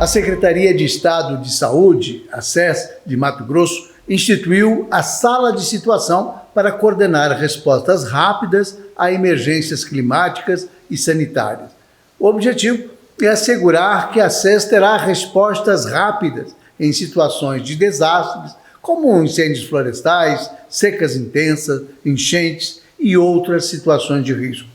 Secretaria de Estado de Saúde, a SES, de Mato Grosso, instituiu a Sala de Situação para coordenar respostas rápidas a emergências climáticas e sanitárias. O objetivo é assegurar que a SES terá respostas rápidas em situações de desastres, como incêndios florestais, secas intensas, enchentes e outras situações de risco.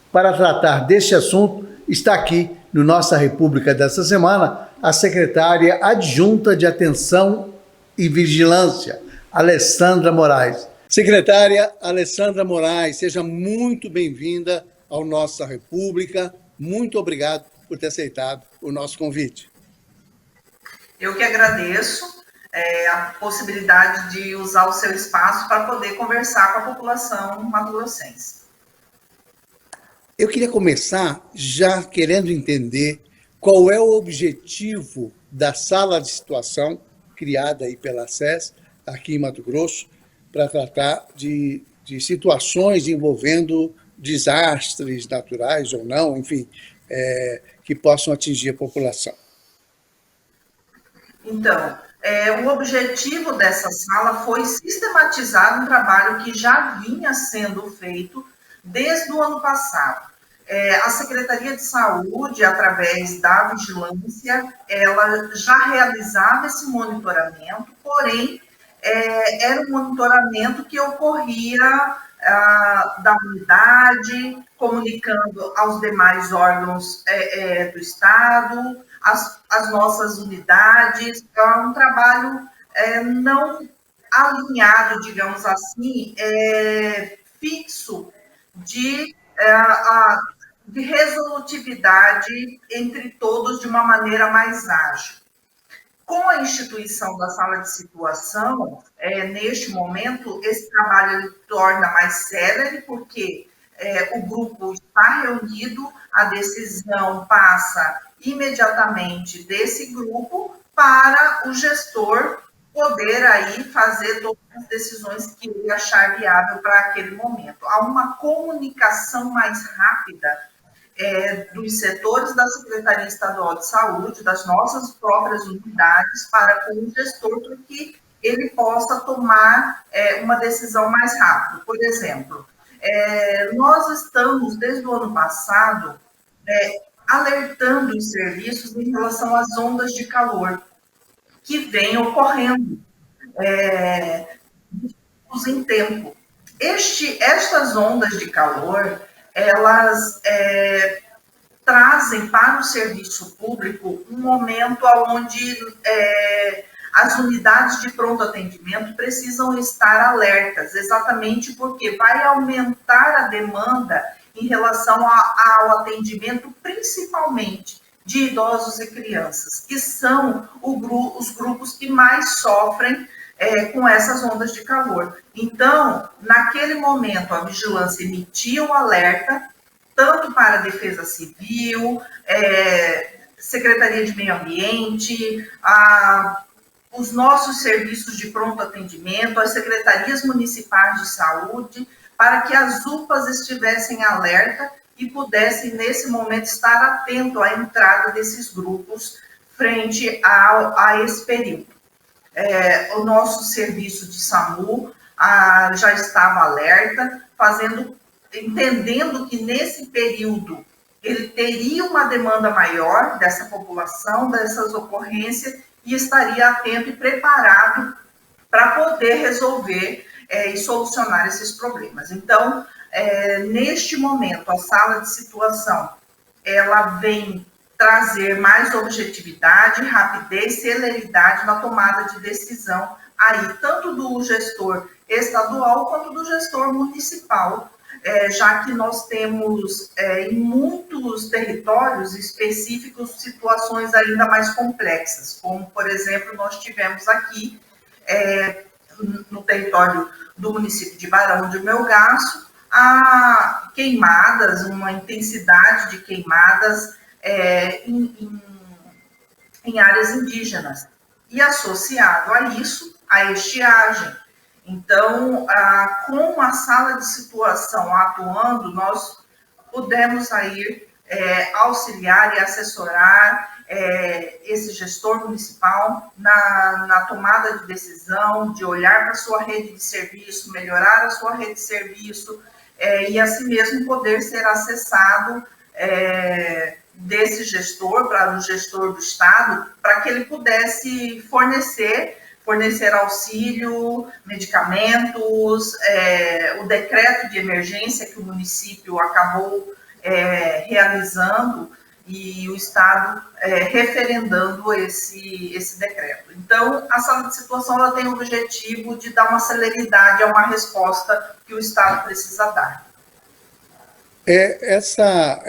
Para tratar deste assunto, está aqui, no Nossa República desta semana, a secretária adjunta de Atenção e Vigilância, Alessandra Moraes. Secretária Alessandra Moraes, seja muito bem-vinda ao Nossa República. Muito obrigado por ter aceitado o nosso convite. Eu que agradeço a possibilidade de usar o seu espaço para poder conversar com a população mato-grossense. Eu queria começar já querendo entender qual é o objetivo da Sala de Situação, criada aí pela SES, aqui em Mato Grosso, para tratar de situações envolvendo desastres naturais ou não, enfim, que possam atingir a população. Então, o objetivo dessa sala foi sistematizar um trabalho que já vinha sendo feito desde o ano passado. A Secretaria de Saúde, através da vigilância, ela já realizava esse monitoramento, porém, era um monitoramento que ocorria da unidade, comunicando aos demais órgãos do Estado, as nossas unidades, um trabalho não alinhado, digamos assim, fixo de resolutividade entre todos de uma maneira mais ágil. Com a instituição da sala de situação, neste momento, esse trabalho ele torna mais célere, porque o grupo está reunido, a decisão passa imediatamente desse grupo para o gestor poder aí fazer todas as decisões que ele achar viável para aquele momento. Há uma comunicação mais rápida dos setores da Secretaria Estadual de Saúde, das nossas próprias unidades, para com o gestor, para que ele possa tomar uma decisão mais rápido. Por exemplo, nós estamos, desde o ano passado, alertando os serviços em relação às ondas de calor que vêm ocorrendo em tempo. Estas ondas de calor, elas trazem para o serviço público um momento onde as unidades de pronto atendimento precisam estar alertas, exatamente porque vai aumentar a demanda em relação ao atendimento, principalmente de idosos e crianças, que são os grupos que mais sofrem com essas ondas de calor. Então, naquele momento, a vigilância emitiu o alerta, tanto para a Defesa Civil, Secretaria de Meio Ambiente, os nossos serviços de pronto atendimento, as secretarias municipais de saúde, para que as UPAs estivessem alerta e pudessem, nesse momento, estar atento à entrada desses grupos frente a esse período. O nosso serviço de SAMU já estava alerta, entendendo que nesse período ele teria uma demanda maior dessa população, dessas ocorrências, e estaria atento e preparado para poder resolver e solucionar esses problemas. Então, neste momento, a sala de situação, ela vem trazer mais objetividade, rapidez, celeridade na tomada de decisão, aí, tanto do gestor estadual quanto do gestor municipal, já que nós temos em muitos territórios específicos situações ainda mais complexas, como, por exemplo, nós tivemos aqui no território do município de Barão de Melgaço, a queimadas, uma intensidade de queimadas em áreas indígenas, e associado a isso, a estiagem. Então, com a sala de situação atuando, nós pudemos aí auxiliar e assessorar esse gestor municipal na tomada de decisão, de olhar para a sua rede de serviço, melhorar a sua rede de serviço, e assim mesmo poder ser acessado desse gestor para o gestor do Estado, para que ele pudesse fornecer auxílio, medicamentos, o decreto de emergência que o município acabou realizando e o Estado referendando esse decreto. Então, a sala de situação ela tem o objetivo de dar uma celeridade a uma resposta que o Estado precisa dar. Essa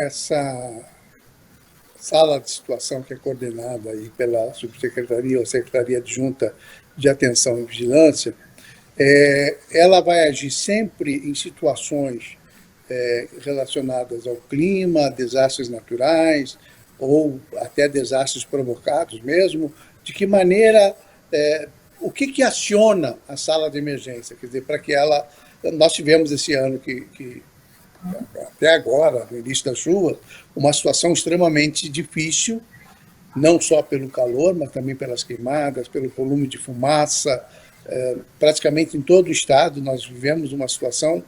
sala de situação que é coordenada aí pela Subsecretaria ou Secretaria Adjunta de Atenção e Vigilância, ela vai agir sempre em situações relacionadas ao clima, desastres naturais ou até desastres provocados mesmo. De que maneira, o que aciona a sala de emergência? Quer dizer, para que ela... Nós tivemos esse ano que até agora, no início das chuvas, uma situação extremamente difícil, não só pelo calor, mas também pelas queimadas, pelo volume de fumaça. Praticamente em todo o estado nós vivemos uma situação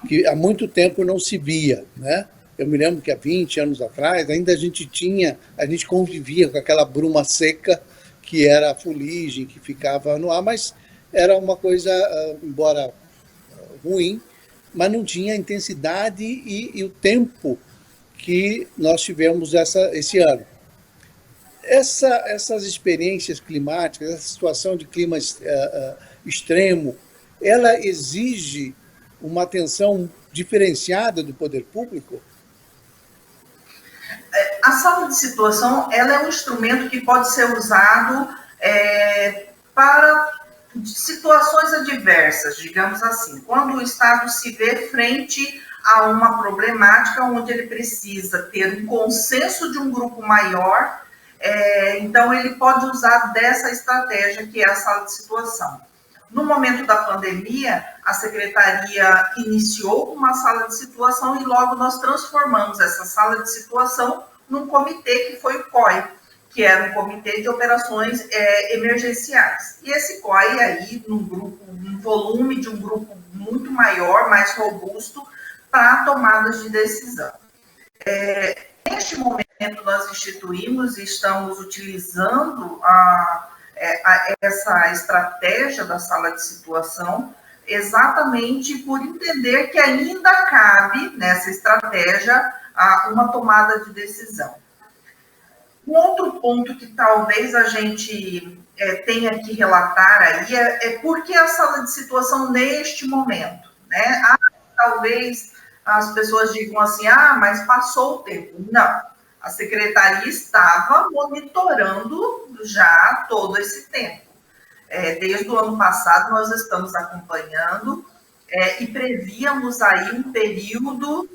que há muito tempo não se via, né? Eu me lembro que há 20 anos atrás ainda a gente convivia com aquela bruma seca que era a fuligem, que ficava no ar, mas era uma coisa, embora ruim, mas não tinha a intensidade e o tempo que nós tivemos esse ano. Essas experiências climáticas, essa situação de clima extremo, ela exige uma atenção diferenciada do poder público? A sala de situação ela é um instrumento que pode ser usado para situações adversas, digamos assim. Quando o Estado se vê frente a uma problemática onde ele precisa ter um consenso de um grupo maior, então ele pode usar dessa estratégia que é a sala de situação. No momento da pandemia, a Secretaria iniciou uma sala de situação e logo nós transformamos essa sala de situação num comitê que foi o COI, que era um comitê de operações emergenciais. E esse COI aí, um volume de um grupo muito maior, mais robusto, para tomadas de decisão. Neste momento, nós instituímos e estamos utilizando essa estratégia da sala de situação, exatamente por entender que ainda cabe nessa estratégia uma tomada de decisão. Um outro ponto que talvez a gente tenha que relatar aí é por que a sala de situação neste momento, né? Talvez as pessoas digam assim, mas passou o tempo. Não, a Secretaria estava monitorando já todo esse tempo. Desde o ano passado, nós estamos acompanhando e prevíamos aí um período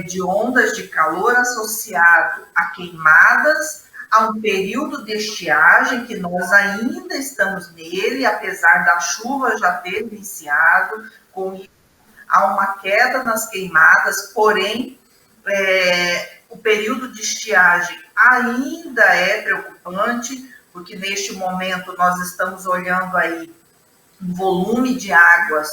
de ondas de calor associado a queimadas, a um período de estiagem, que nós ainda estamos nele, apesar da chuva já ter iniciado, com isso há uma queda nas queimadas, porém, o período de estiagem ainda é preocupante, porque neste momento nós estamos olhando aí um volume de águas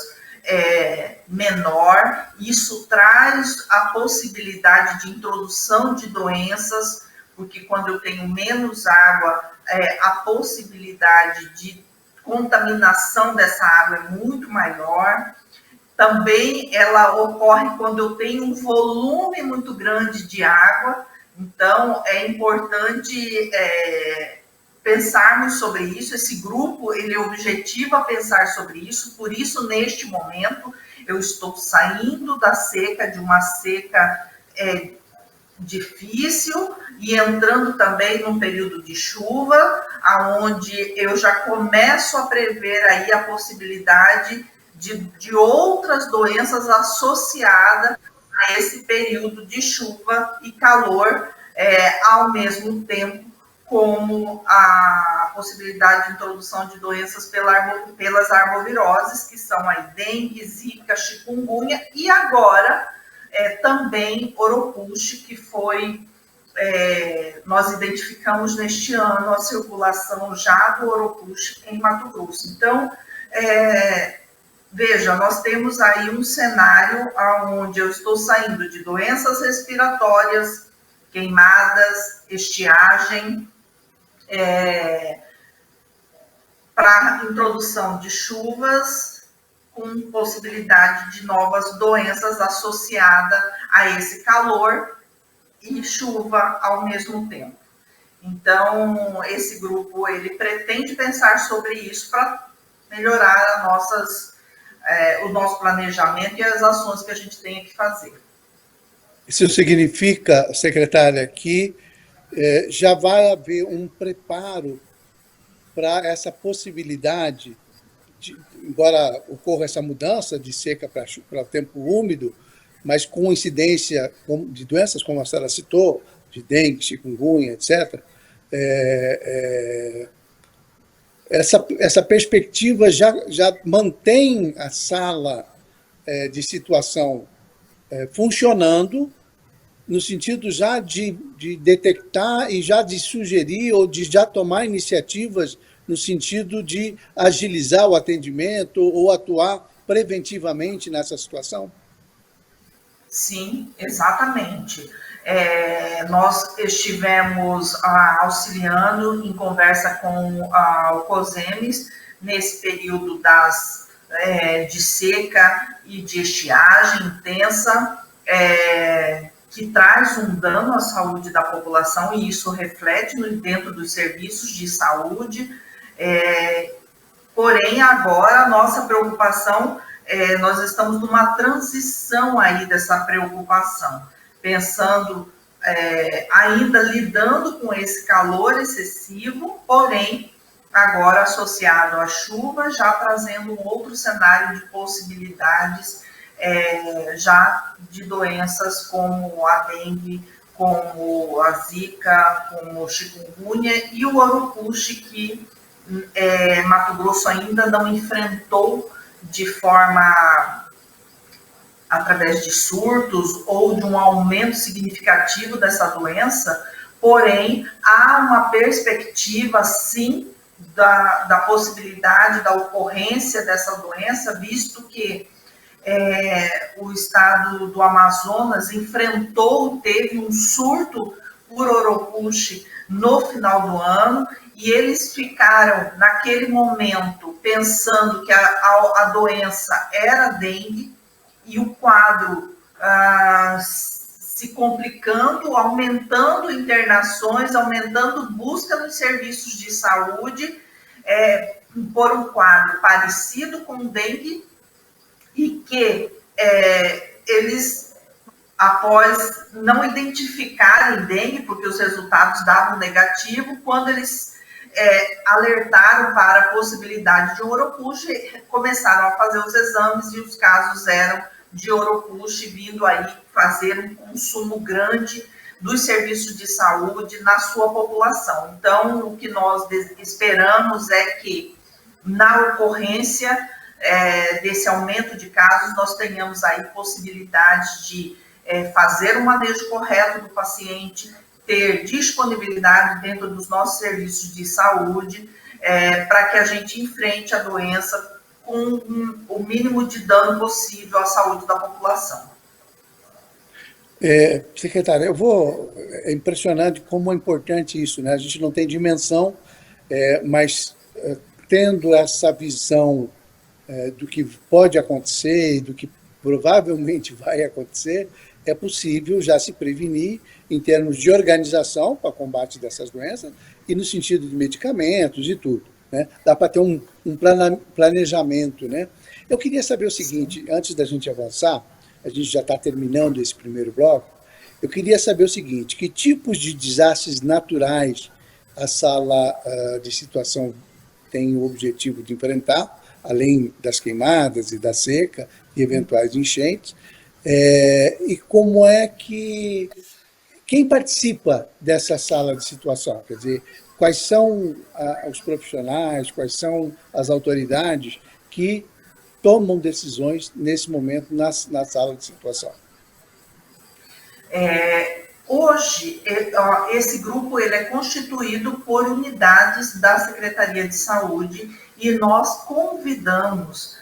menor, isso traz a possibilidade de introdução de doenças, porque quando eu tenho menos água, a possibilidade de contaminação dessa água é muito maior. Também ela ocorre quando eu tenho um volume muito grande de água, então é importante pensarmos sobre isso. Esse grupo, ele objetiva pensar sobre isso, por isso, neste momento, eu estou saindo da seca, de uma seca difícil, e entrando também num período de chuva, onde eu já começo a prever aí a possibilidade de outras doenças associadas a esse período de chuva e calor, ao mesmo tempo como a possibilidade de introdução de doenças pelas arboviroses, que são a dengue, zika, chikungunya, e agora também oropuche, que foi nós identificamos neste ano a circulação já do Oropush em Mato Grosso. Então, veja, nós temos aí um cenário onde eu estou saindo de doenças respiratórias, queimadas, estiagem, para a introdução de chuvas com possibilidade de novas doenças associadas a esse calor e chuva ao mesmo tempo. Então, esse grupo, ele pretende pensar sobre isso para melhorar o nosso planejamento e as ações que a gente tem que fazer. Isso significa, secretária, que já vai haver um preparo para essa possibilidade, embora ocorra essa mudança de seca para o tempo úmido, mas com incidência de doenças, como a senhora citou, de dengue, chikungunya, etc., essa perspectiva já mantém a sala de situação funcionando, no sentido já de detectar e já de sugerir ou de já tomar iniciativas no sentido de agilizar o atendimento ou atuar preventivamente nessa situação? Sim, exatamente. Nós estivemos auxiliando em conversa com o COSEMES nesse período de seca e de estiagem intensa, que traz um dano à saúde da população, e isso reflete dentro dos serviços de saúde. Porém, agora a nossa preocupação, nós estamos numa transição aí dessa preocupação, pensando, ainda lidando com esse calor excessivo, porém, agora associado à chuva, já trazendo um outro cenário de possibilidades já de doenças como a dengue, como a zika, como o chikungunya e o Oropush, que Mato Grosso ainda não enfrentou de forma através de surtos ou de um aumento significativo dessa doença, porém há uma perspectiva, sim, da possibilidade da ocorrência dessa doença, visto que o estado do Amazonas teve um surto por Oropush no final do ano, e eles ficaram, naquele momento, pensando que a doença era dengue, e o quadro se complicando, aumentando internações, aumentando busca nos serviços de saúde, por um quadro parecido com dengue, e que eles, após não identificarem dengue, porque os resultados davam negativo, quando eles alertaram para a possibilidade de um Oropush, começaram a fazer os exames e os casos eram de Oropush, vindo aí fazer um consumo grande dos serviços de saúde na sua população. Então, o que nós esperamos é que, na ocorrência desse aumento de casos, nós tenhamos aí possibilidade de fazer o manejo correto do paciente, ter disponibilidade dentro dos nossos serviços de saúde, para que a gente enfrente a doença com o mínimo de dano possível à saúde da população. Secretária, é impressionante como é importante isso, né? A gente não tem dimensão, mas tendo essa visão do que pode acontecer e do que provavelmente vai acontecer, é possível já se prevenir em termos de organização para o combate dessas doenças e no sentido de medicamentos e tudo, né? Dá para ter um planejamento, né? Eu queria saber o seguinte, antes da gente avançar, a gente já está terminando esse primeiro bloco, eu queria saber o seguinte, que tipos de desastres naturais a sala de situação tem o objetivo de enfrentar, além das queimadas e da seca e eventuais enchentes, e como é que... Quem participa dessa sala de situação? Quer dizer, quais são os profissionais, quais são as autoridades que tomam decisões nesse momento na sala de situação? Hoje, esse grupo ele é constituído por unidades da Secretaria de Saúde e nós convidamos,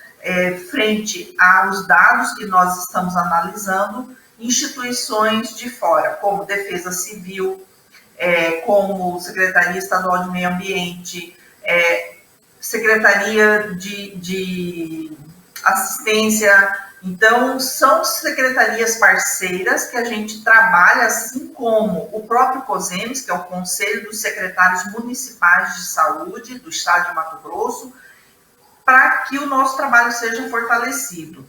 frente aos dados que nós estamos analisando, instituições de fora, como Defesa Civil, como Secretaria Estadual de Meio Ambiente, Secretaria de Assistência. Então, são secretarias parceiras que a gente trabalha, assim como o próprio COSEMES, que é o Conselho dos Secretários Municipais de Saúde do Estado de Mato Grosso, para que o nosso trabalho seja fortalecido.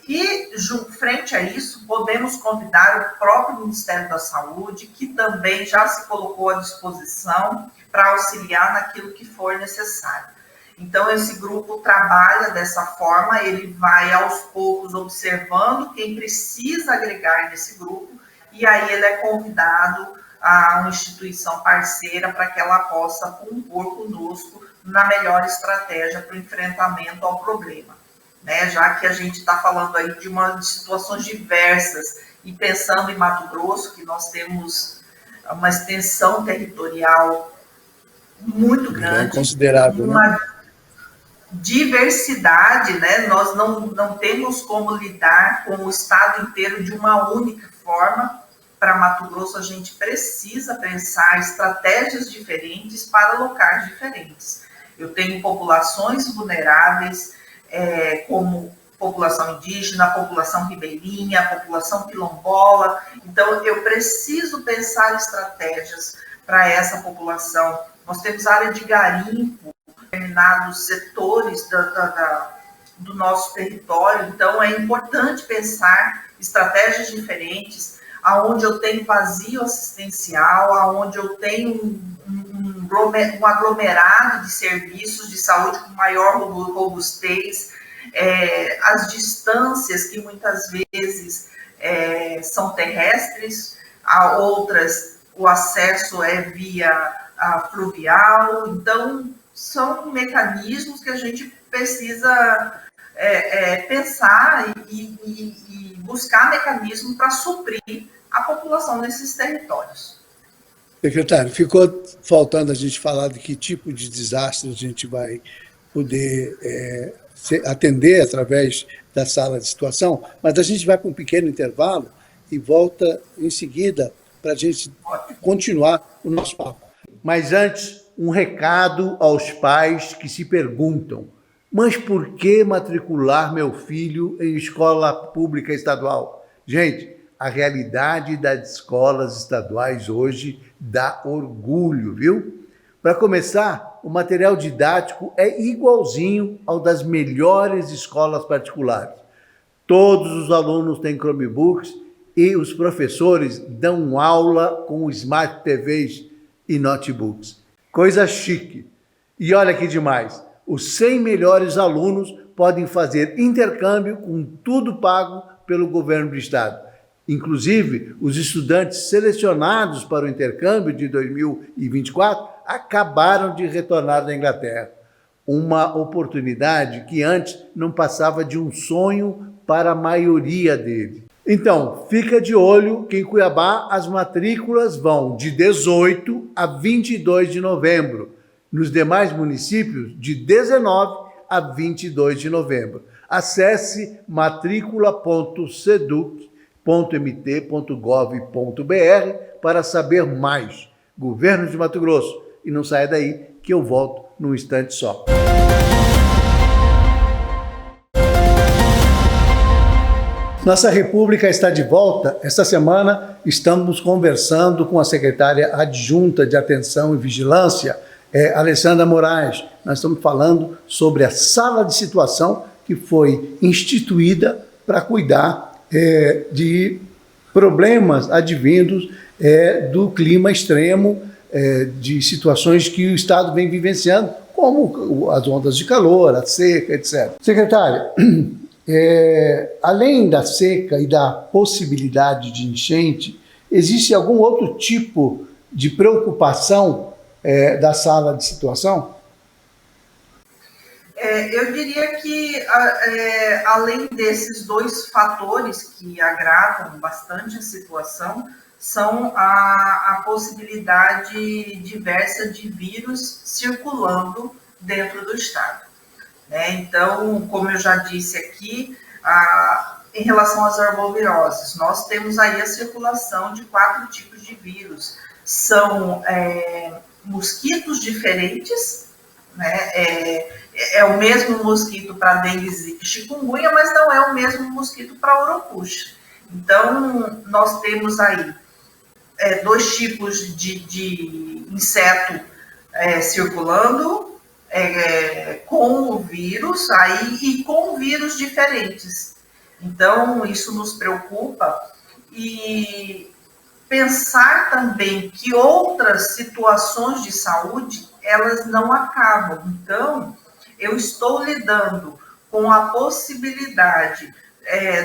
E, frente a isso, podemos convidar o próprio Ministério da Saúde, que também já se colocou à disposição para auxiliar naquilo que for necessário. Então, esse grupo trabalha dessa forma, ele vai aos poucos observando quem precisa agregar nesse grupo, e aí ele é convidado a uma instituição parceira para que ela possa compor conosco na melhor estratégia para o enfrentamento ao problema, né? Já que a gente está falando aí de situações diversas, e pensando em Mato Grosso, que nós temos uma extensão territorial muito grande, considerável, né? Diversidade, né? Nós não temos como lidar com o estado inteiro de uma única forma. Para Mato Grosso, a gente precisa pensar estratégias diferentes para locais diferentes. Eu tenho populações vulneráveis, como população indígena, população ribeirinha, população quilombola. Então, eu preciso pensar estratégias para essa população. Nós temos área de garimpo, determinados setores do nosso território, então é importante pensar estratégias diferentes, aonde eu tenho vazio assistencial, aonde eu tenho um aglomerado de serviços de saúde com maior robustez, as distâncias que muitas vezes são terrestres, a outras o acesso é via fluvial, então são mecanismos que a gente precisa pensar e buscar mecanismos para suprir a população nesses territórios. Secretário, ficou faltando a gente falar de que tipo de desastre a gente vai poder atender através da sala de situação, mas a gente vai para um pequeno intervalo e volta em seguida para a gente continuar o nosso papo. Mas antes, um recado aos pais que se perguntam: mas por que matricular meu filho em escola pública estadual? Gente, a realidade das escolas estaduais hoje dá orgulho, viu? Para começar, o material didático é igualzinho ao das melhores escolas particulares. Todos os alunos têm Chromebooks e os professores dão aula com Smart TVs e notebooks. Coisa chique. E olha que demais, os 100 melhores alunos podem fazer intercâmbio com tudo pago pelo governo do estado. Inclusive, os estudantes selecionados para o intercâmbio de 2024 acabaram de retornar da Inglaterra. Uma oportunidade que antes não passava de um sonho para a maioria deles. Então, fica de olho que em Cuiabá as matrículas vão de 18 a 22 de novembro. Nos demais municípios, de 19 a 22 de novembro. Acesse matricula.seduc.mt.gov.br para saber mais. Governo de Mato Grosso. E não saia daí que eu volto num instante só. Nossa República está de volta. Esta semana estamos conversando com a secretária adjunta de Atenção e Vigilância, Alessandra Moraes. Nós estamos falando sobre a sala de situação que foi instituída para cuidar de problemas advindos do clima extremo, de situações que o Estado vem vivenciando, como as ondas de calor, a seca, etc. Secretária, além da seca e da possibilidade de enchente, existe algum outro tipo de preocupação da sala de situação? Eu diria que, além desses dois fatores que agravam bastante a situação, são a possibilidade diversa de vírus circulando dentro do estado, né? Então, como eu já disse aqui, em relação às arboviroses, nós temos aí a circulação de 4 tipos de vírus. São mosquitos diferentes, né? É o mesmo mosquito para dengue, zika e chikungunya, mas não é o mesmo mosquito para urucuxa. Então, nós temos aí 2 tipos de inseto circulando com o vírus aí, e com vírus diferentes. Então, isso nos preocupa, e pensar também que outras situações de saúde, elas não acabam. Então, eu estou lidando com a possibilidade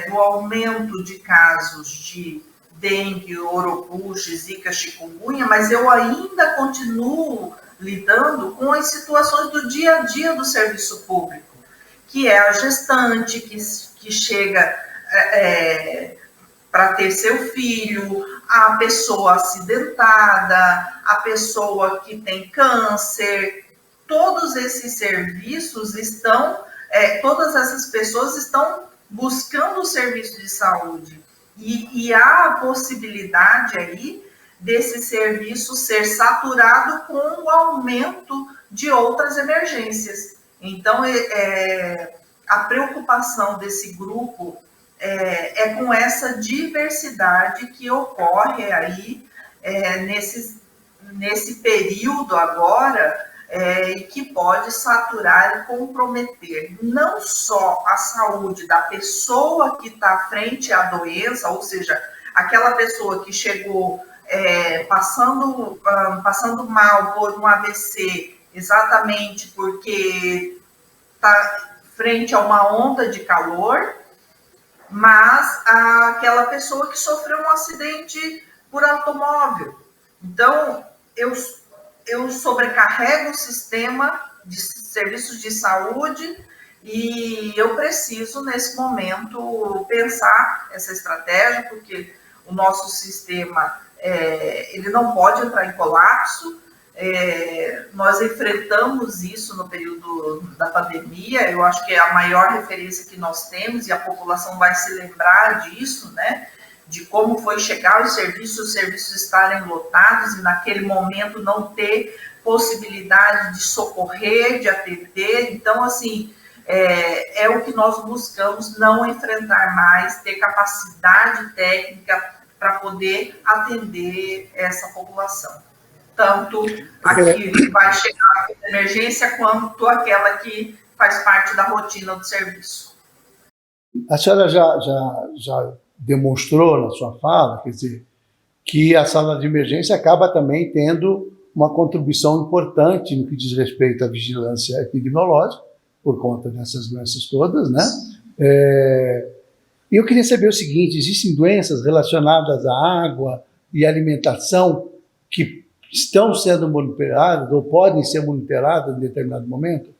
do aumento de casos de dengue, urucuxa, zika, chikungunya, mas eu ainda continuo lidando com as situações do dia a dia do serviço público, que é a gestante que chega para ter seu filho, a pessoa acidentada, a pessoa que tem câncer. Todos esses serviços estão, todas essas pessoas estão buscando o serviço de saúde. E há a possibilidade aí desse serviço ser saturado com o aumento de outras emergências. Então, a preocupação desse grupo é com essa diversidade que ocorre aí nesse período agora, e que pode saturar e comprometer não só a saúde da pessoa que está frente à doença, ou seja, aquela pessoa que chegou passando mal por um AVC, exatamente porque está frente a uma onda de calor, mas aquela pessoa que sofreu um acidente por automóvel. Então, eu sobrecarrego o sistema de serviços de saúde, e eu preciso, nesse momento, pensar essa estratégia, porque o nosso sistema ele não pode entrar em colapso. Nós enfrentamos isso no período da pandemia. Eu acho que é a maior referência que nós temos, e a população vai se lembrar disso, né? De como foi chegar os serviços estarem lotados e naquele momento não ter possibilidade de socorrer, de atender. Então, assim, é o que nós buscamos, não enfrentar mais, ter capacidade técnica para poder atender essa população. Tanto a que vai chegar com emergência, quanto aquela que faz parte da rotina do serviço. A senhora já demonstrou na sua fala, quer dizer, que a sala de emergência acaba também tendo uma contribuição importante no que diz respeito à vigilância epidemiológica, por conta dessas doenças todas, né? E eu queria saber o seguinte: existem doenças relacionadas à água e alimentação que estão sendo monitoradas ou podem ser monitoradas em determinado momento?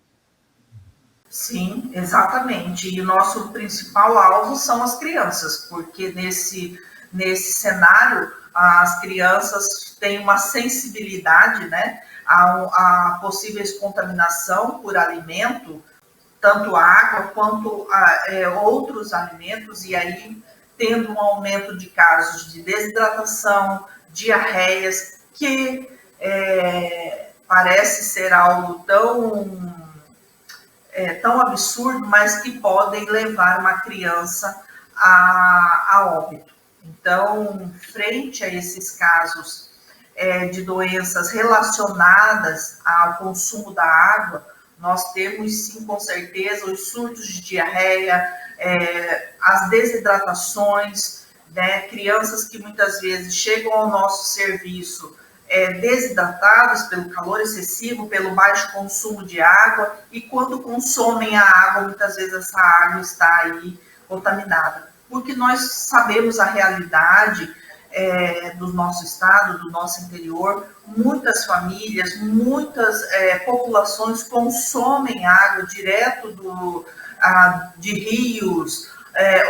Sim, exatamente. E o nosso principal alvo são as crianças, porque nesse cenário as crianças têm uma sensibilidade, né, a possíveis contaminação por alimento, tanto água quanto outros alimentos, e aí tendo um aumento de casos de desidratação, diarreias, que parece ser algo tão absurdo, mas que podem levar uma criança a óbito. Então, frente a esses casos de doenças relacionadas ao consumo da água, nós temos sim, com certeza, os surtos de diarreia, as desidratações, né? Crianças que muitas vezes chegam ao nosso serviço desidratados pelo calor excessivo, pelo baixo consumo de água, e quando consomem a água, muitas vezes essa água está aí contaminada. Porque nós sabemos a realidade do nosso estado, do nosso interior. Muitas famílias, muitas populações consomem água direto de rios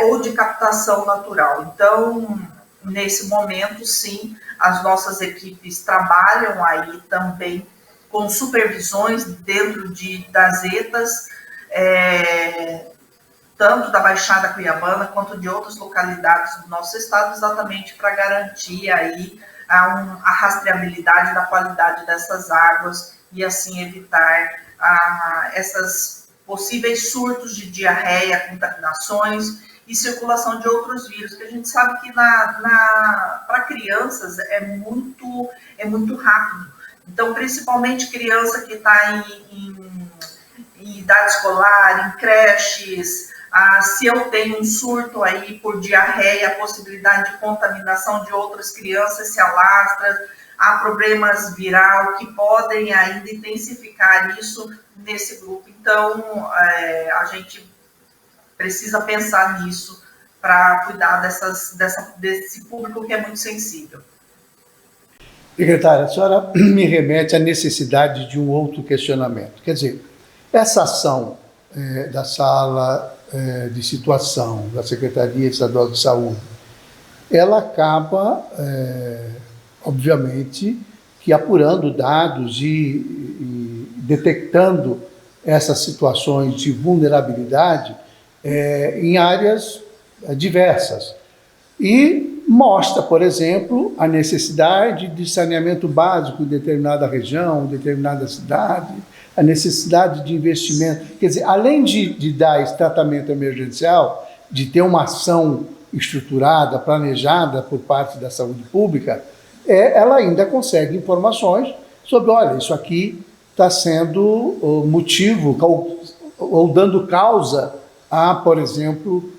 ou de captação natural. Então, nesse momento, sim, as nossas equipes trabalham aí também com supervisões dentro das ETAs, tanto da Baixada Cuiabana quanto de outras localidades do nosso estado, exatamente para garantir aí a rastreabilidade da qualidade dessas águas e assim evitar essas possíveis surtos de diarreia, contaminações e circulação de outros vírus, que a gente sabe que para crianças é muito rápido. Então, principalmente criança que está em idade escolar, em creches, se eu tenho um surto aí por diarreia, a possibilidade de contaminação de outras crianças se alastra, há problemas viral que podem ainda intensificar isso nesse grupo. Então, a gente precisa pensar nisso para cuidar desse público que é muito sensível. Secretária, a senhora me remete à necessidade de um outro questionamento. Quer dizer, essa ação da sala de situação da Secretaria Estadual de Saúde, ela acaba, obviamente, que apurando dados e detectando essas situações de vulnerabilidade em áreas diversas. E mostra, por exemplo, a necessidade de saneamento básico em determinada região, em determinada cidade, a necessidade de investimento. Quer dizer, além de dar esse tratamento emergencial, de ter uma ação estruturada, planejada por parte da saúde pública, ela ainda consegue informações sobre, olha, isso aqui está sendo motivo ou dando causa a, por exemplo,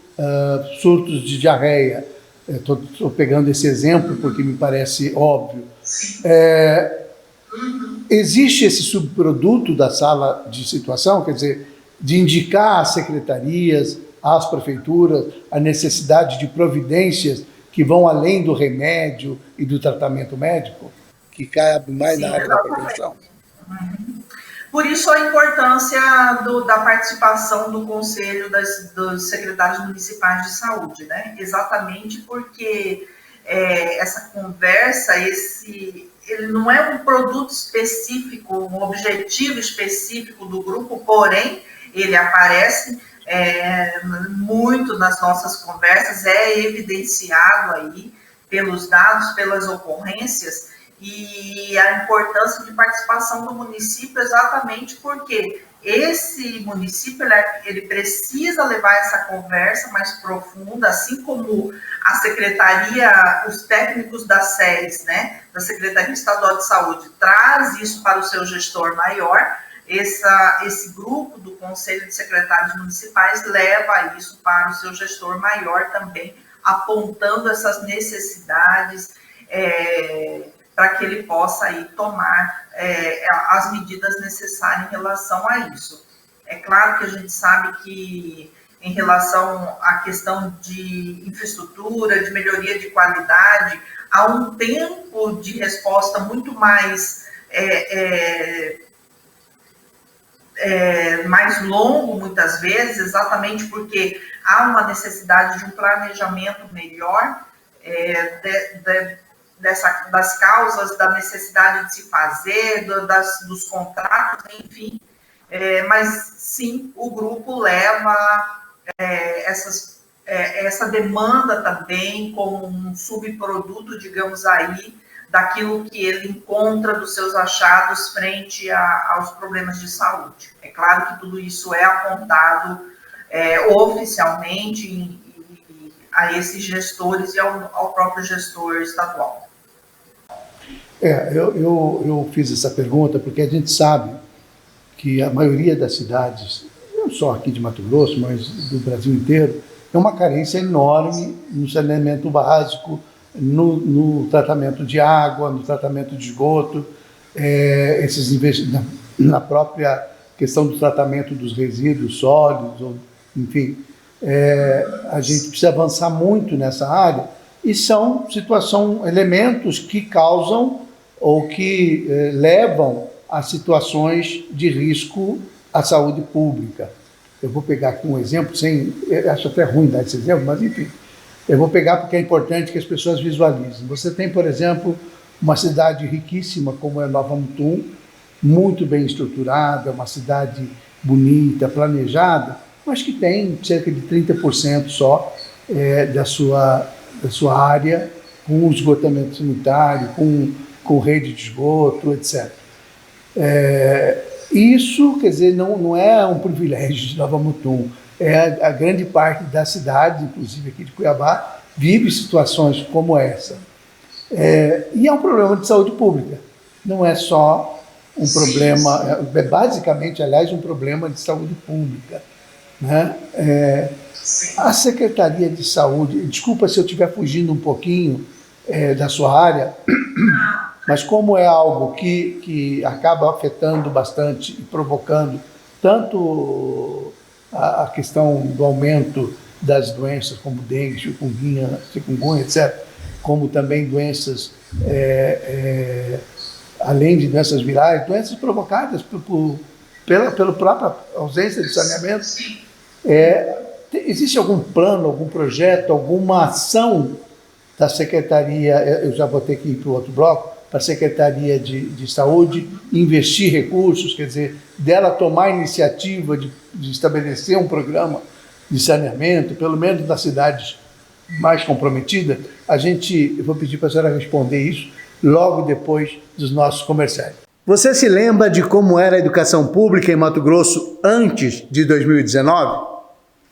surtos de diarreia. Estou pegando esse exemplo porque me parece óbvio. Existe esse subproduto da sala de situação, quer dizer, de indicar às secretarias, às prefeituras, a necessidade de providências que vão além do remédio e do tratamento médico, que cabe mais na área da prevenção. Por isso a importância da participação do Conselho dos Secretários Municipais de Saúde, né? Exatamente porque essa conversa, ele não é um produto específico, um objetivo específico do grupo, porém, ele aparece muito nas nossas conversas, é evidenciado aí pelos dados, pelas ocorrências, e a importância de participação do município exatamente porque esse município ele precisa levar essa conversa mais profunda, assim como a secretaria, os técnicos das SERES, né, da Secretaria Estadual de Saúde, traz isso para o seu gestor maior, esse grupo do Conselho de Secretários Municipais leva isso para o seu gestor maior também, apontando essas necessidades, para que ele possa aí tomar as medidas necessárias em relação a isso. É claro que a gente sabe que em relação à questão de infraestrutura, de melhoria de qualidade, há um tempo de resposta muito mais mais longo, muitas vezes, exatamente porque há uma necessidade de um planejamento melhor das causas, da necessidade de se fazer, dos contratos, enfim. Mas, sim, o grupo leva essa demanda também como um subproduto, digamos aí, daquilo que ele encontra dos seus achados frente aos problemas de saúde. É claro que tudo isso é apontado oficialmente a esses gestores e ao próprio gestor estadual. Eu fiz essa pergunta porque a gente sabe que a maioria das cidades, não só aqui de Mato Grosso, mas do Brasil inteiro, tem uma carência enorme no saneamento básico, no tratamento de água, no tratamento de esgoto, na própria questão do tratamento dos resíduos sólidos, enfim. A gente precisa avançar muito nessa área e são elementos que causam ou que levam a situações de risco à saúde pública. Eu vou pegar aqui um exemplo, acho até ruim dar esse exemplo, mas enfim. Eu vou pegar porque é importante que as pessoas visualizem. Você tem, por exemplo, uma cidade riquíssima como é Nova Mutum, muito bem estruturada, uma cidade bonita, planejada, mas que tem cerca de 30% só da sua área com esgotamento sanitário, com rede de esgoto, etc. Isso, quer dizer, não é um privilégio de Nova Mutum. A grande parte da cidade, inclusive aqui de Cuiabá, vive situações como essa. E é um problema de saúde pública. Não é só um problema, é basicamente, aliás, um problema de saúde pública, né? A Secretaria de Saúde, desculpa se eu estiver fugindo um pouquinho da sua área, mas como é algo que acaba afetando bastante e provocando tanto a questão do aumento das doenças como dengue, chikungunya, etc., como também doenças, além de doenças virais, doenças provocadas pela própria ausência de saneamento. Existe algum plano, algum projeto, alguma ação da Secretaria, eu já vou ter que ir para o outro bloco, para a Secretaria de Saúde investir recursos, quer dizer, dela tomar a iniciativa de estabelecer um programa de saneamento, pelo menos nas cidades mais comprometidas? Eu vou pedir para a senhora responder isso logo depois dos nossos comerciais. Você se lembra de como era a educação pública em Mato Grosso antes de 2019?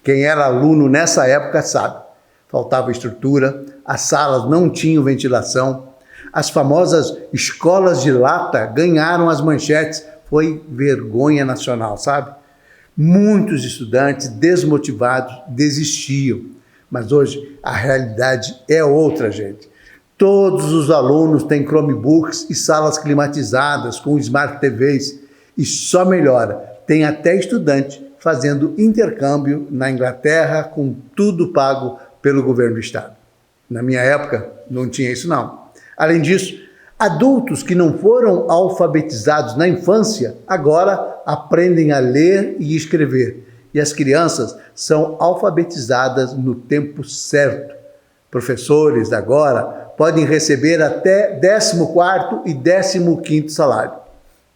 Quem era aluno nessa época sabe. Faltava estrutura, as salas não tinham ventilação, as famosas escolas de lata ganharam as manchetes, foi vergonha nacional, sabe? Muitos estudantes desmotivados desistiam, mas hoje a realidade é outra, gente. Todos os alunos têm Chromebooks e salas climatizadas com Smart TVs e só melhora, tem até estudante fazendo intercâmbio na Inglaterra com tudo pago pelo governo do estado. Na minha época não tinha isso não. Além disso, adultos que não foram alfabetizados na infância agora aprendem a ler e escrever. E as crianças são alfabetizadas no tempo certo. Professores agora podem receber até 14º e 15º salário.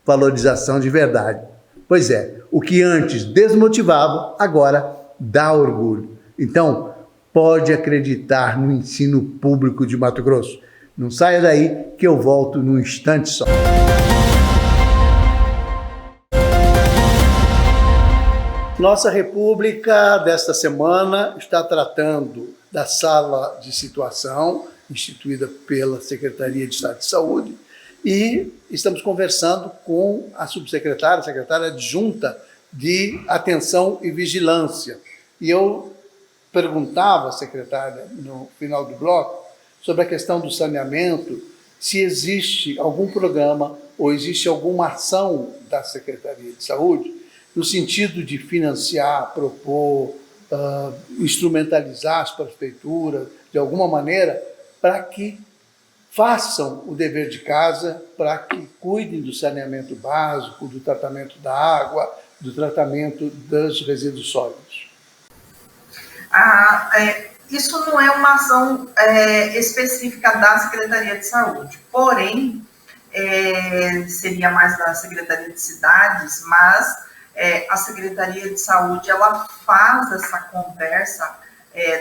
Valorização de verdade. Pois é, o que antes desmotivava, agora dá orgulho. Então, pode acreditar no ensino público de Mato Grosso. Não saia daí que eu volto num instante só. Nossa República desta semana está tratando da sala de situação instituída pela Secretaria de Estado de Saúde e estamos conversando com a subsecretária, a secretária adjunta de Atenção e Vigilância. E eu perguntava à secretária no final do bloco sobre a questão do saneamento, se existe algum programa ou existe alguma ação da Secretaria de Saúde no sentido de financiar, propor, instrumentalizar as prefeituras de alguma maneira para que façam o dever de casa, para que cuidem do saneamento básico, do tratamento da água, do tratamento dos resíduos sólidos. Isso não é uma ação específica da Secretaria de Saúde, porém, seria mais da Secretaria de Cidades, mas a Secretaria de Saúde ela faz essa conversa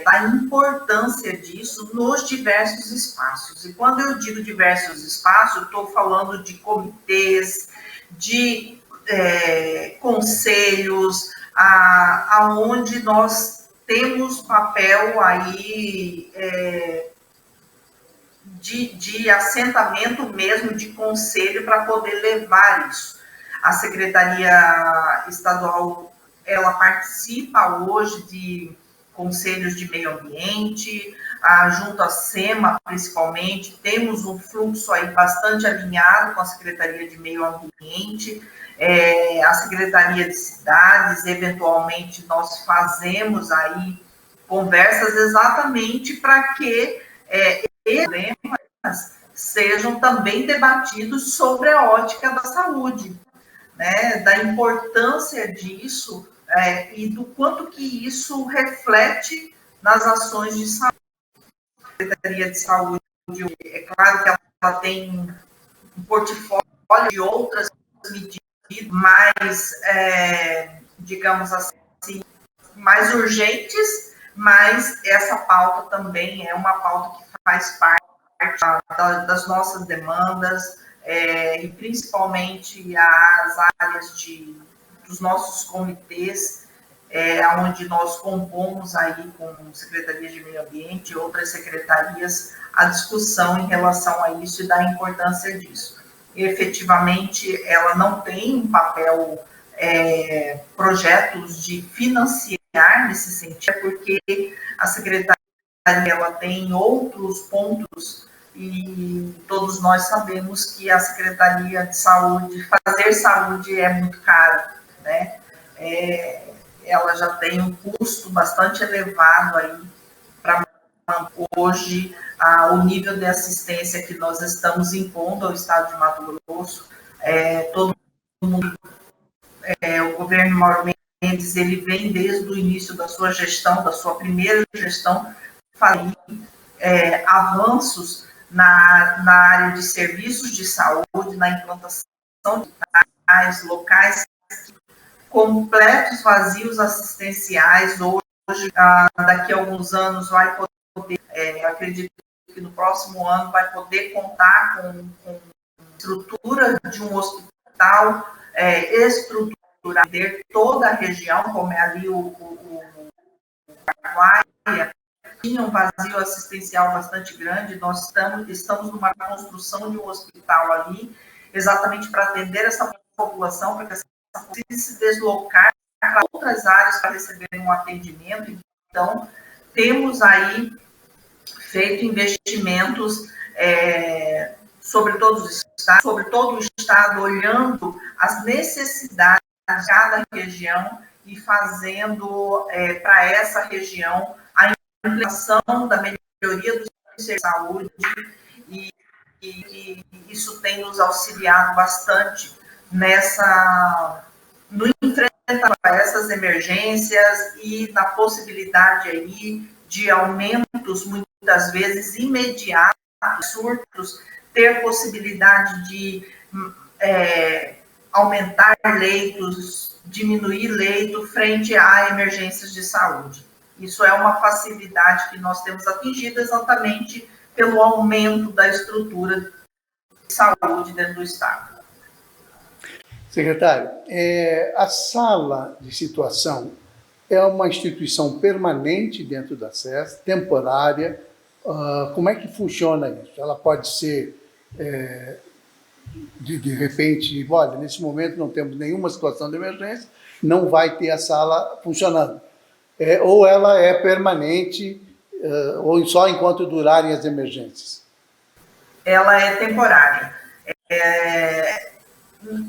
da importância disso nos diversos espaços. E quando eu digo diversos espaços, eu estou falando de comitês, de conselhos, aonde nós temos papel aí de assentamento mesmo, de conselho para poder levar isso. A Secretaria Estadual, ela participa hoje de conselhos de meio ambiente, junto à SEMA principalmente, temos um fluxo aí bastante alinhado com a Secretaria de Meio Ambiente, a Secretaria de Cidades, eventualmente nós fazemos aí conversas exatamente para que problemas sejam também debatidos sobre a ótica da saúde, né, da importância disso e do quanto que isso reflete nas ações de saúde. Secretaria de Saúde, é claro que ela tem um portfólio de outras medidas mais, digamos assim, mais urgentes, mas essa pauta também é uma pauta que faz parte das nossas demandas, e principalmente as áreas dos nossos comitês, onde nós compomos aí com Secretaria de Meio Ambiente e outras secretarias a discussão em relação a isso e da importância disso. E, efetivamente, ela não tem um papel, projetos de financiar nesse sentido, porque a secretaria ela tem outros pontos e todos nós sabemos que a Secretaria de Saúde, fazer saúde é muito caro, né? Ela já tem um custo bastante elevado aí para hoje o nível de assistência que nós estamos impondo ao Estado de Mato Grosso. Todo mundo, o governo Mauro Mendes, ele vem desde o início da sua gestão, da sua primeira gestão, fazendo avanços na área de serviços de saúde, na implantação de locais completos vazios assistenciais. Hoje, daqui a alguns anos, vai poder, acredito que no próximo ano, vai poder contar com estrutura de um hospital estruturar toda a região, como é ali o Paraguai, tinha um vazio assistencial bastante grande. Nós estamos numa construção de um hospital ali, exatamente para atender essa população, para que essa população se deslocar para outras áreas para receber um atendimento. Então, temos aí feito investimentos sobre todo o estado, olhando as necessidades de cada região e fazendo para essa região a implementação da melhoria do serviço de saúde, e isso tem nos auxiliado bastante no enfrentamento a essas emergências e na possibilidade aí de aumentos, muitas vezes imediatos, surtos, ter possibilidade de aumentar leitos, diminuir leito frente a emergências de saúde. Isso é uma facilidade que nós temos atingido exatamente pelo aumento da estrutura de saúde dentro do Estado. Secretário, a sala de situação é uma instituição permanente dentro da SES, temporária. Como é que funciona isso? Ela pode ser, de repente, olha, nesse momento não temos nenhuma situação de emergência, não vai ter a sala funcionando. Ou ela é permanente, ou só enquanto durarem as emergências? Ela é temporária.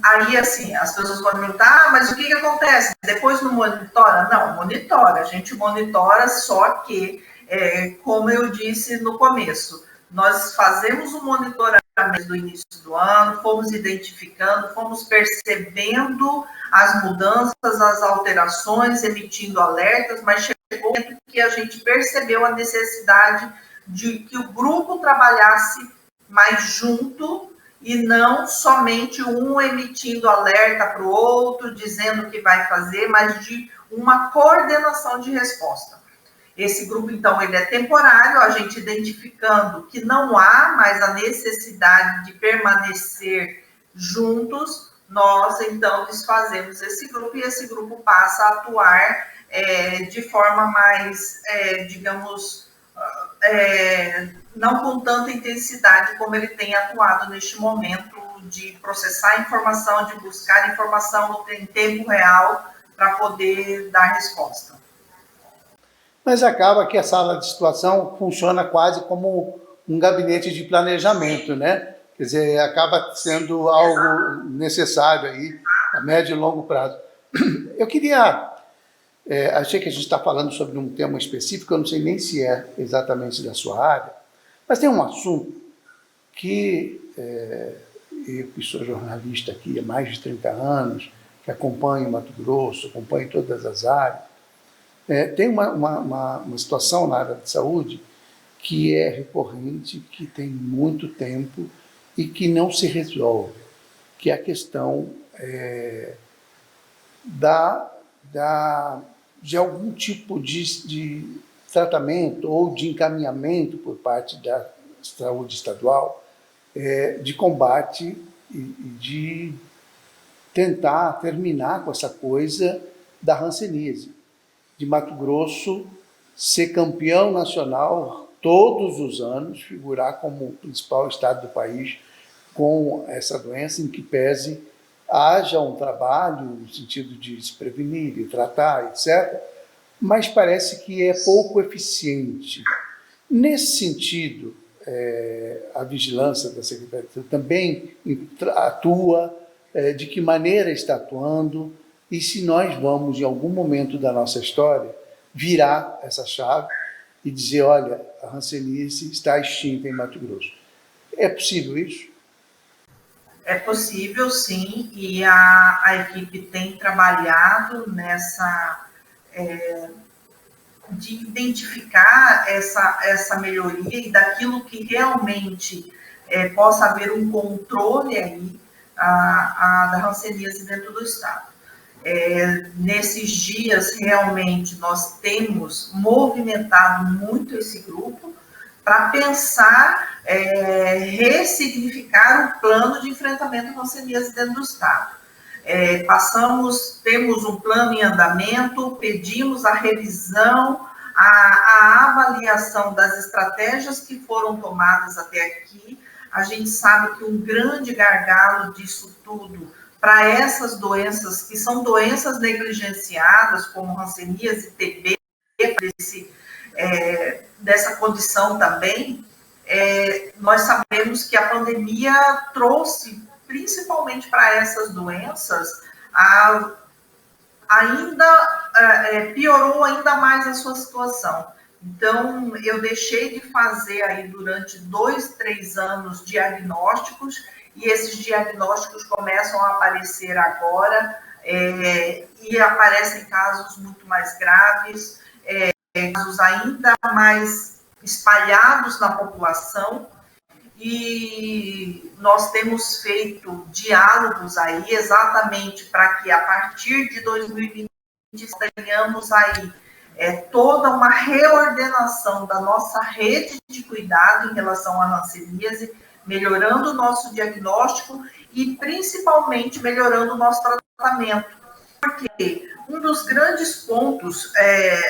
Aí, assim, as pessoas podem perguntar, mas o que acontece? Depois não monitora? Não, monitora. A gente monitora, só que, como eu disse no começo, nós fazemos um monitoramento do início do ano, fomos identificando, fomos percebendo as mudanças, as alterações, emitindo alertas, mas chegou o momento que a gente percebeu a necessidade de que o grupo trabalhasse mais junto e não somente um emitindo alerta para o outro, dizendo o que vai fazer, mas de uma coordenação de resposta. Esse grupo, então, ele é temporário, a gente identificando que não há mais a necessidade de permanecer juntos, nós, então, desfazemos esse grupo e esse grupo passa a atuar de forma mais, digamos, não com tanta intensidade como ele tem atuado neste momento, de processar informação, de buscar informação em tempo real para poder dar resposta. Mas acaba que a sala de situação funciona quase como um gabinete de planejamento, né? Quer dizer, acaba sendo algo necessário aí a médio e longo prazo. Eu queria... achei que a gente está falando sobre um tema específico, eu não sei nem se é exatamente da sua área, mas tem um assunto que eu que sou jornalista aqui há mais de 30 anos, que acompanho Mato Grosso, acompanho todas as áreas, tem uma situação na área de saúde que é recorrente, que tem muito tempo e que não se resolve, que é a questão de algum tipo de tratamento ou de encaminhamento por parte da saúde estadual, de combate e de tentar terminar com essa coisa da hanseníase. De Mato Grosso ser campeão nacional todos os anos, figurar como o principal estado do país com essa doença, em que pese haja um trabalho no sentido de se prevenir e tratar, etc., mas parece que é pouco eficiente. Nesse sentido, a vigilância da Secretaria também atua, de que maneira está atuando, e se nós vamos, em algum momento da nossa história, virar essa chave e dizer, olha, a hanseníase está extinta em Mato Grosso. É possível isso? É possível, sim, e a equipe tem trabalhado nessa... de identificar essa melhoria e daquilo que realmente possa haver um controle aí da hanseníase dentro do Estado. Nesses dias, realmente, nós temos movimentado muito esse grupo para pensar, ressignificar o plano de enfrentamento à hanseníase dentro do Estado. Temos um plano em andamento, pedimos a revisão, a avaliação das estratégias que foram tomadas até aqui. A gente sabe que um grande gargalo disso tudo para essas doenças, que são doenças negligenciadas, como hanseníase, TB, dessa condição também, nós sabemos que a pandemia trouxe, principalmente para essas doenças, piorou ainda mais a sua situação. Então, eu deixei de fazer aí durante 2, 3 anos diagnósticos, e esses diagnósticos começam a aparecer agora, e aparecem casos muito mais graves, casos ainda mais espalhados na população, e nós temos feito diálogos aí exatamente para que a partir de 2020 tenhamos aí toda uma reordenação da nossa rede de cuidado em relação à hanseníase, melhorando o nosso diagnóstico e principalmente melhorando o nosso tratamento. Porque um dos grandes pontos,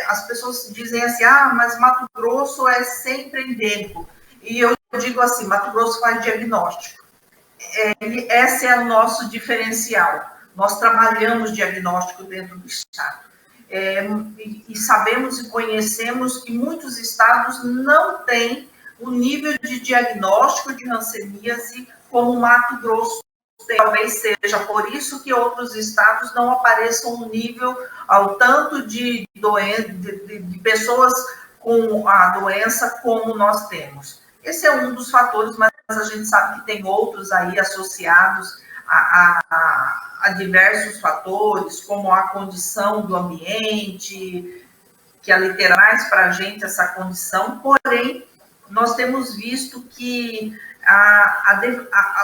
as pessoas dizem assim, mas Mato Grosso é sempre endêmico. E eu digo assim, Mato Grosso faz diagnóstico. Esse é o nosso diferencial. Nós trabalhamos diagnóstico dentro do Estado. E sabemos e conhecemos que muitos estados não têm o nível de diagnóstico de hanseníase como Mato Grosso tem. Talvez seja por isso que outros estados não apareçam no nível ao tanto de pessoas com a doença como nós temos. Esse é um dos fatores, mas a gente sabe que tem outros aí associados a diversos fatores, como a condição do ambiente, que traz para a gente essa condição, porém, nós temos visto que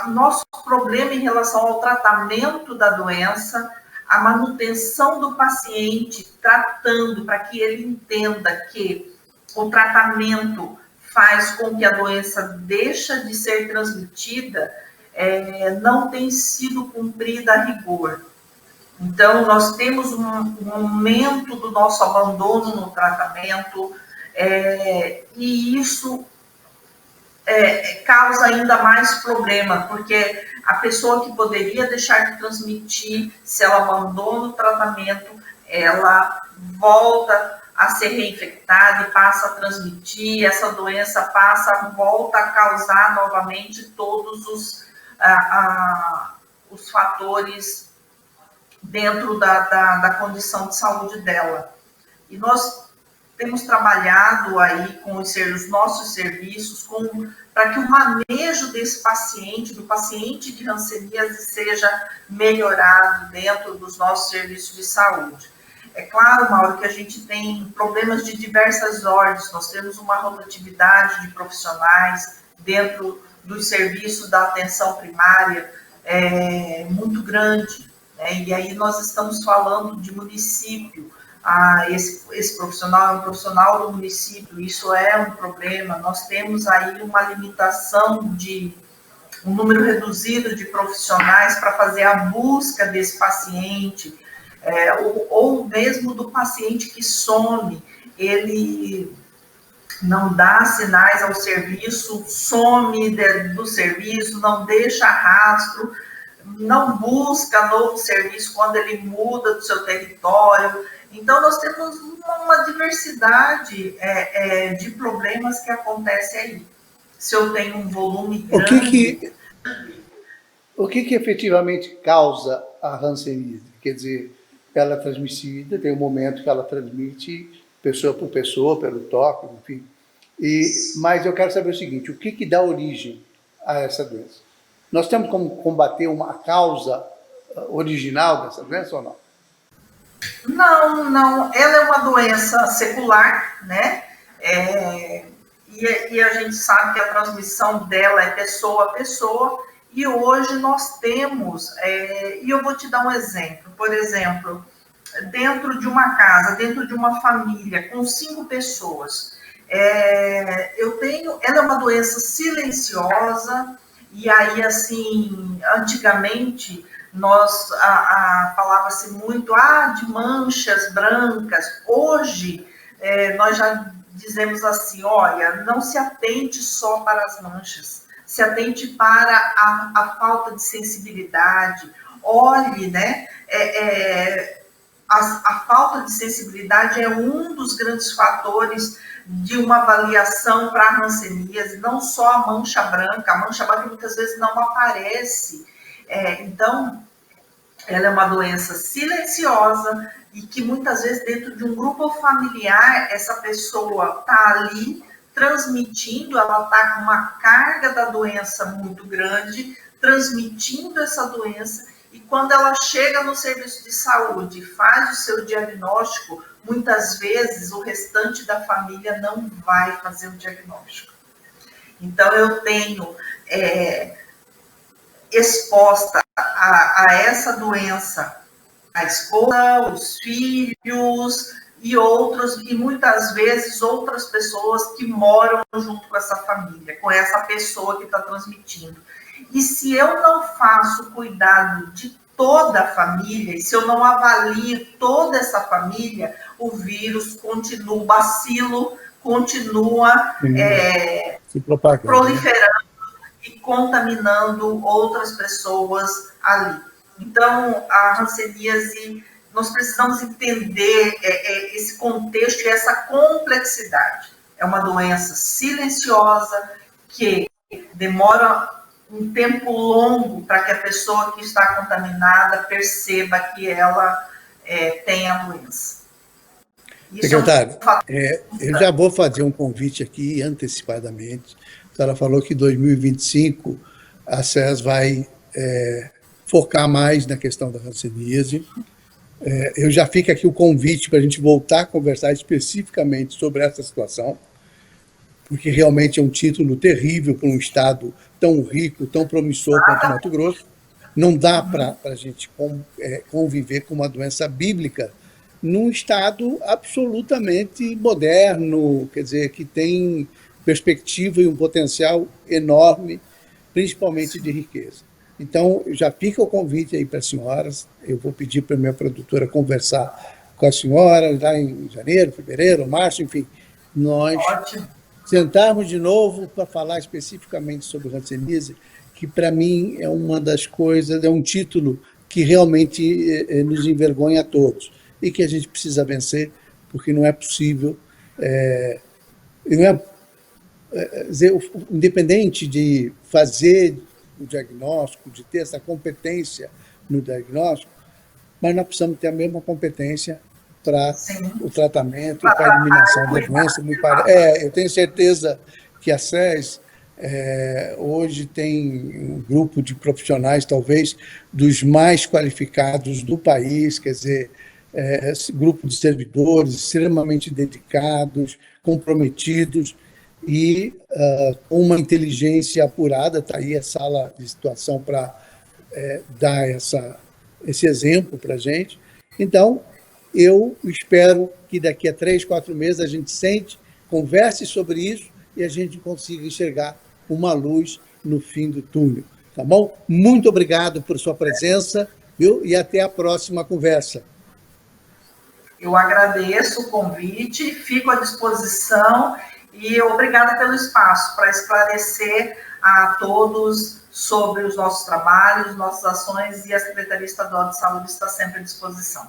o nosso problema em relação ao tratamento da doença, a manutenção do paciente, tratando para que ele entenda que o tratamento faz com que a doença deixe de ser transmitida, não tem sido cumprida a rigor. Então, nós temos um aumento do nosso abandono no tratamento, e isso causa ainda mais problema, porque a pessoa que poderia deixar de transmitir, se ela abandona o tratamento, ela volta a ser reinfectada e passa a transmitir, essa doença volta a causar novamente todos os fatores dentro da condição de saúde dela. E nós temos trabalhado aí com os nossos serviços para que o manejo desse paciente, do paciente de hanseníase, seja melhorado dentro dos nossos serviços de saúde. É claro, Mauro, que a gente tem problemas de diversas ordens, nós temos uma rotatividade de profissionais dentro dos serviços da atenção primária muito grande, né? E aí nós estamos falando de município, esse profissional é um profissional do município, isso é um problema, nós temos aí uma limitação de um número reduzido de profissionais para fazer a busca desse paciente, ou mesmo do paciente que some, ele não dá sinais ao serviço, some do serviço, não deixa rastro, não busca novo serviço quando ele muda do seu território. Então, nós temos uma diversidade de problemas que acontecem aí. Se eu tenho um volume grande... O que efetivamente causa a hanseníase? Quer dizer, ela é transmissida, tem um momento que ela transmite pessoa por pessoa, pelo toque, enfim. Mas eu quero saber o seguinte, o que dá origem a essa doença? Nós temos como combater uma causa original dessa doença ou não? Não. Ela é uma doença secular, né? E a gente sabe que a transmissão dela é pessoa a pessoa, e hoje nós temos, e eu vou te dar um exemplo, por exemplo, dentro de uma casa, dentro de uma família, com 5 pessoas, ela é uma doença silenciosa, e aí, assim, antigamente, falava-se muito, de manchas brancas. Hoje, nós já dizemos assim, olha, não se atente só para as manchas, se atente para a falta de sensibilidade. Olhe, né, a falta de sensibilidade é um dos grandes fatores de uma avaliação para a hanseníase, não só a mancha branca muitas vezes não aparece. Então, ela é uma doença silenciosa e que muitas vezes dentro de um grupo familiar, essa pessoa está ali transmitindo, ela está com uma carga da doença muito grande, transmitindo essa doença, e quando ela chega no serviço de saúde, faz o seu diagnóstico, muitas vezes o restante da família não vai fazer o diagnóstico. Então, eu tenho exposta a essa doença a esposa, os filhos e muitas vezes outras pessoas que moram junto com essa família, com essa pessoa que está transmitindo. E se eu não faço cuidado de toda a família, e se eu não avalio toda essa família, o vírus continua, o bacilo continua se proliferando e contaminando outras pessoas ali. Então, a hanseníase, nós precisamos entender esse contexto e essa complexidade. É uma doença silenciosa que demora um tempo longo para que a pessoa que está contaminada perceba que ela tem a doença. Secretário, eu já vou fazer um convite aqui antecipadamente. A senhora falou que em 2025 a SES vai focar mais na questão da hanseníase. Eu já fico aqui o convite para a gente voltar a conversar especificamente sobre essa situação, porque realmente é um título terrível para um estado tão rico, tão promissor quanto o Mato Grosso. Não dá para a gente conviver com uma doença bíblica num estado absolutamente moderno, quer dizer, que tem perspectiva e um potencial enorme, principalmente de riqueza. Então, já fica o convite aí para as senhoras, eu vou pedir para a minha produtora conversar com a senhora lá em janeiro, fevereiro, março, enfim, nós sentarmos de novo para falar especificamente sobre hanseníase, que para mim é uma das coisas, é um título que realmente nos envergonha a todos e que a gente precisa vencer, porque não é possível, independente de fazer o diagnóstico, de ter essa competência no diagnóstico, mas nós precisamos ter a mesma competência para o tratamento e para a eliminação da doença. Eu tenho certeza que a SES hoje tem um grupo de profissionais, talvez, dos mais qualificados do país, quer dizer, esse grupo de servidores extremamente dedicados, comprometidos e com uma inteligência apurada. Está aí a sala de situação para dar esse exemplo para a gente. Então, eu espero que daqui a 3, 4 meses a gente sente, converse sobre isso e a gente consiga enxergar uma luz no fim do túnel. Tá bom? Muito obrigado por sua presença, viu? E até a próxima conversa. Eu agradeço o convite, fico à disposição e obrigada pelo espaço para esclarecer a todos sobre os nossos trabalhos, nossas ações, e a Secretaria Estadual de Saúde está sempre à disposição.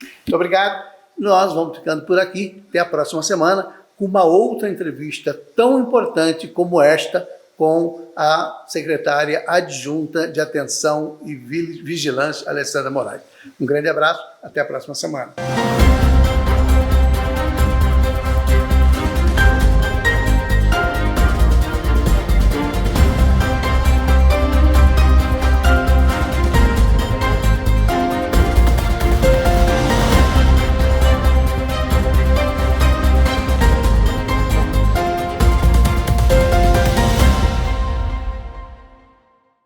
Muito obrigado. Nós vamos ficando por aqui. Até a próxima semana com uma outra entrevista tão importante como esta com a secretária adjunta de Atenção e Vigilância, Alessandra Moraes. Um grande abraço. Até a próxima semana.